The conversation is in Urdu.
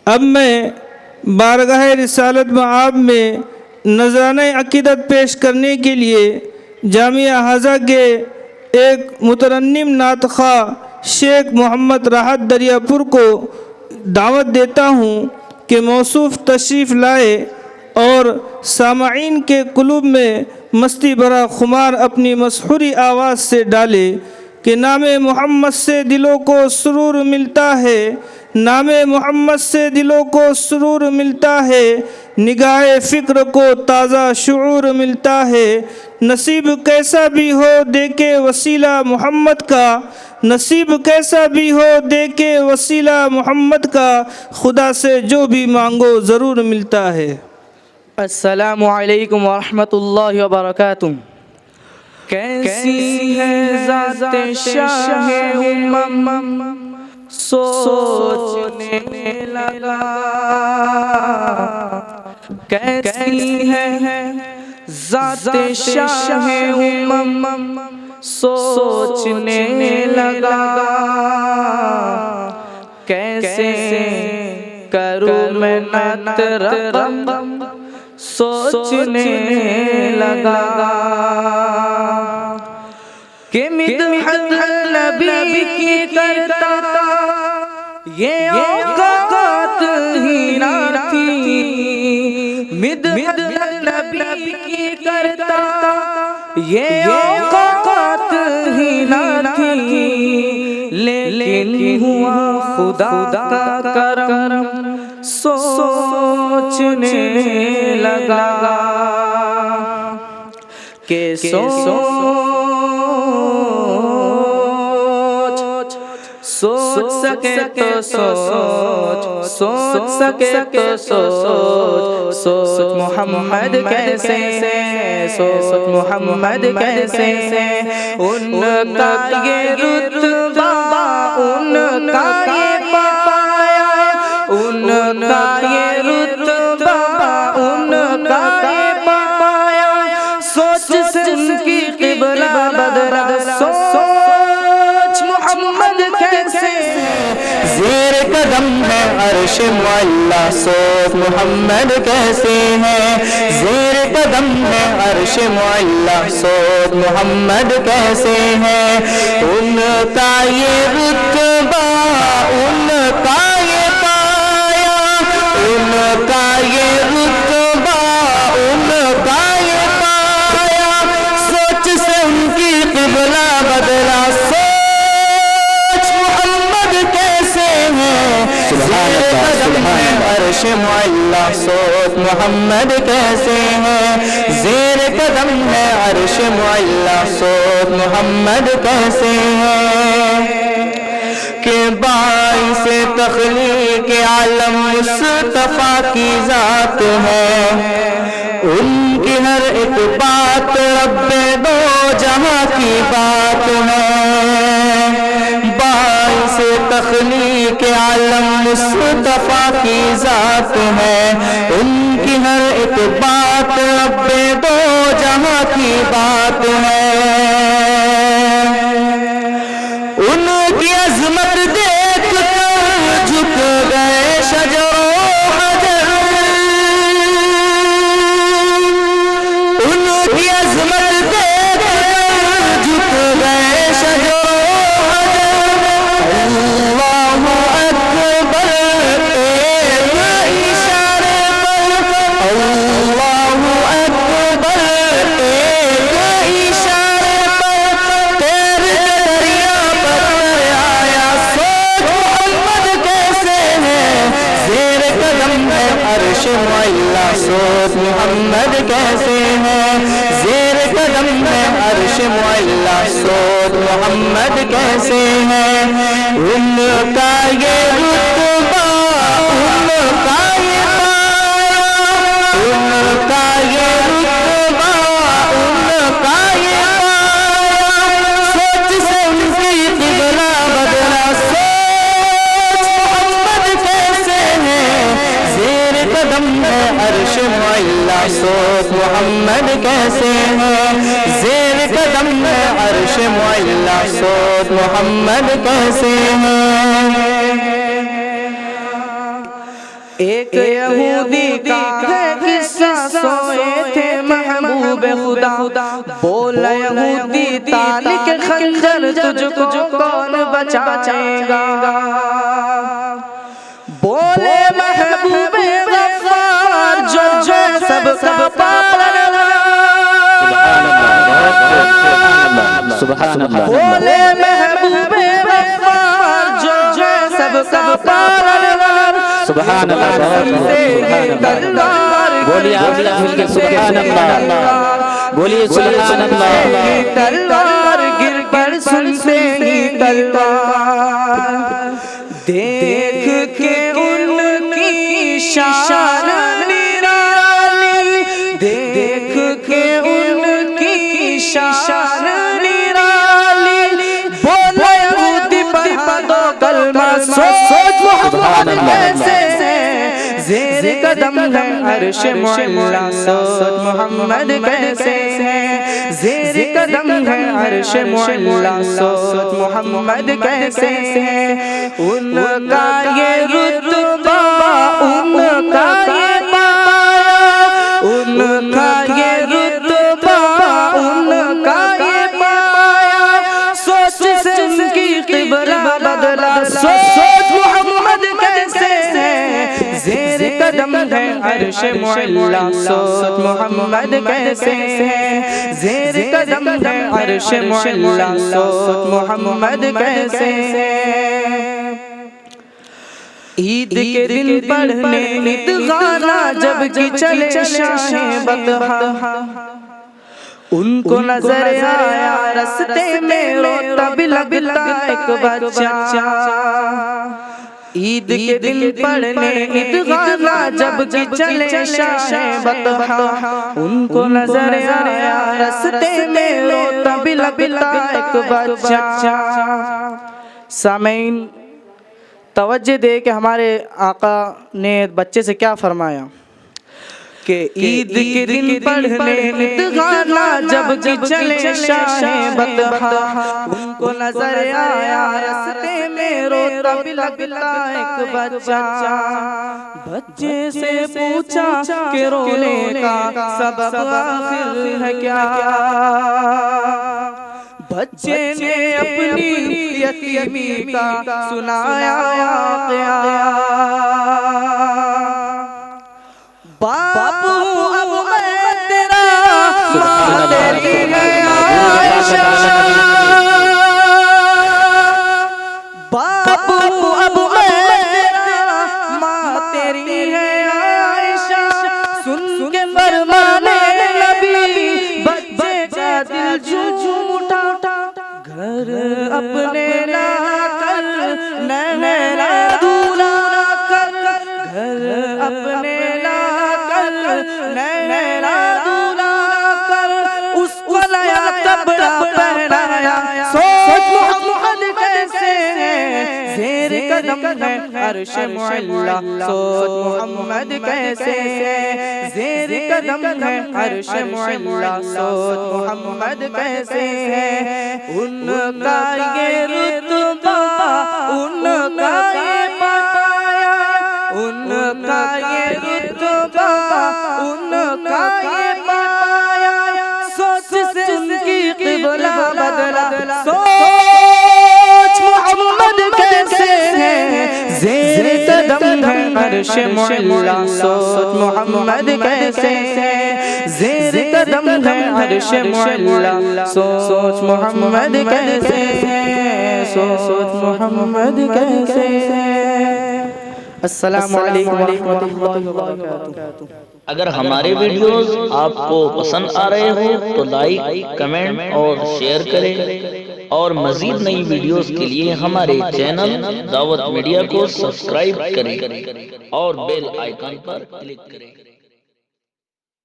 اب میں بارگاہ رسالت مآب میں نذرانہ عقیدت پیش کرنے کے لیے جامعہ حاضہ کے ایک مترنم نعت خواہ شیخ محمد راحت دریا پور کو دعوت دیتا ہوں کہ موصوف تشریف لائے اور سامعین کے قلوب میں مستی بھرا خمار اپنی مسحوری آواز سے ڈالے کہ نام محمد سے دلوں کو سرور ملتا ہے، نام محمد سے دلوں کو سرور ملتا ہے، نگاہ فکر کو تازہ شعور ملتا ہے۔ نصیب کیسا بھی ہو دیکھے وسیلہ محمد کا، نصیب کیسا بھی ہو دیکھے وسیلہ محمد کا، خدا سے جو بھی مانگو ضرور ملتا ہے۔ السلام علیکم ورحمۃ اللہ وبرکاتہ۔ کیسی ہے ذات شاہ امم سوچنے لگا، کیسی ہے ذات شاہ امم سوچنے لگا، کیسے کروں میں نعت رقم سوچنے لگا، کہ مدحت نبی کی کرتا یہ اوقات ہی نہ تھی، مدحت نبی کی کرتا یہ اوقات ہی نہ تھی، لیکن ہوا خدا کا کرم سوچنے لگا، کہ سوچ سکے تو سوچ سکے تو سوچ محمد کیسے، سوچ محمد کیسے، ان کا یہ رتبہ ان کا یہ پایا، ان کا یہ رتبہ ان کا یہ پایا، سوچ سے ان کی قبلہ بدلا، سوچ محمد کیسے زیر قدم ہے عرش معلیٰ، سوچ محمد کیسے ہے، زیر قدم ہے عرش معلیٰ، سوچ محمد کیسے ہے، ان کا یہ رتبہ ان کا یہ پایا، ان کا یہ رتبہ ان کا یہ پایا، سوچ سے ان کی قبلہ بدلا، سوچ محمد کیسے ہے، زیر قدم ہے عرش معلیٰ، سوچ محمد کیسے ہے، زیر قدم ہے عرش معلیٰ، سوچ محمد کیسے ہے، کہ باعث تخلیق عالم مصطفیٰ کی ذات ہے، ان کی ہر ایک بات رب دو جہاں کی بات ہے، باعث تخلیق عالم مصطفیٰ کی ذات ہے، ان کی ہر ایک بات رب دو جہاں کی بات ہے، ان کی عظمت دیکھ کر جھک گئے شجر و حجر، ان کی عظمت دیکھ کر جھک گئے شجر و حجر، اللہ اکبر ایک اشارے پر، اللہ اکبر ایک اشارے پر، تیرے دریا پر آیا، سوچ محمد کیسے ہے، زیر قدم ہے عرش معلیٰ، سوچ محمد کیسے ہے، زیر قدم ہے عرش معلیٰ، سوچ محمد کیسے ہے، ان کا یہ رتبہ ان کا یہ پایا، ان کا یہ رتبہ ان کا یہ پایا، سوچ سے ان کی قبلہ بدلا، سوچ محمد کیسے ہے، زیر قدم ہے عرش معلیٰ، سوچ محمد کیسے ہے، زیر قدم ہے عرش معلیٰ، سوچ محمد کیسے ہے، ایک یہودی کا ہے قصہ، سوئے تھے محبوب خدا، بولا یہودی تانک خنجر تجھ کو کون بچائے گا، بولے محبوب غفار جو سب کا پالنہار، بولے محبوب غفار جو سب کا پالنہار، سبحان اللہ، بولیے آپ مل کے سبحان اللہ، بولیے سبحان اللہ، تلوار گر کر سنتے ہی تلوار، دیکھ کے ان کی شان نرالی، دیکھ کے ان کی شان نرالی، بولا یہودی پڑھا دو کلمہ، سوچ محمد کیسے زیر قدم ہے عرش معلا، سوچ محمد کیسے زیر قدم ہے عرش معلا، سوچ محمد کیسے ان کا یہ رتبہ، ان کا یہ پایا، ان کا یہ رتبہ، ان کا یہ پایا، سوچ سے ان کی قبلہ بدلا، سوچ محمد کیسے زیر قدم ہے عرش معلا، سوچ محمد کیسے زیر قدم ہے عرش معلا، سوچ محمد کیسے عید کے دن پڑھنے عید غانا جب کی چلے شاہ بطحہ، ان کو نظر آیا رستے میں روتا بھی لگتا ایک بچہ، عید کے دن پڑھنے عید غانا جب کی چلے شاہ بطحہ، ان کو نظر آیا رستے میں روتا بھی لگتا ایک بچہ۔ سامعین توجہ دے کہ ہمارے آقا نے بچے سے کیا فرمایا کہ عید کے دن پڑھنے عید غانا جب کی چلے شاہ بطحہ، ان کو نظر آیا رستے میں روتا بھی لگتا ایک بچہ، بچے سے پوچھا کہ رونے کا سبب آخر ہے کیا، بچے نے اپنی یتیمی کا سنایا واقعہ، باپ ہوں اب میں تیرا، ماں تیری ہے عائشہ، باپ ہوں اب میں تیرا، ماں تیری ہے عائشہ، سن کے فرمانے نبی بچے کا دل جھوم اٹھا، گھر اپنے لا کر نینا دورا کر، گھر اپنے لا کر نینا دورا کر، اس کو نیا کپڑا پہنایا، سوچ محمد کیسے زیر قدم ہے عرش معلا، سوچ محمد کیسے زیر قدم ہے عرش معلا، سوچ محمد کیسے ان کا یہ رتبہ، ان کا یہ پایا، ان کا یہ رتبہ، ان کا یہ پایا، سوچ سے ان کی قبلہ بدلا، سوچ محمد کیسے زیر قدم ہے عرش معلا، سوچ محمد کیسے زیر قدم ہے عرش معلا، سوچ محمد کیسے، سوچ محمد کیسے۔ السلام علیکم ورحمۃ اللہ وبرکاتہ۔ اگر ہمارے ویڈیوز آپ کو پسند آ رہے ہو تو لائک، کمنٹ اور شیئر کریں، اور مزید نئی ویڈیوز کے لیے ہمارے چینل دعوت میڈیا کو سبسکرائب کریں اور بیل آئیکن پر کلک کریں۔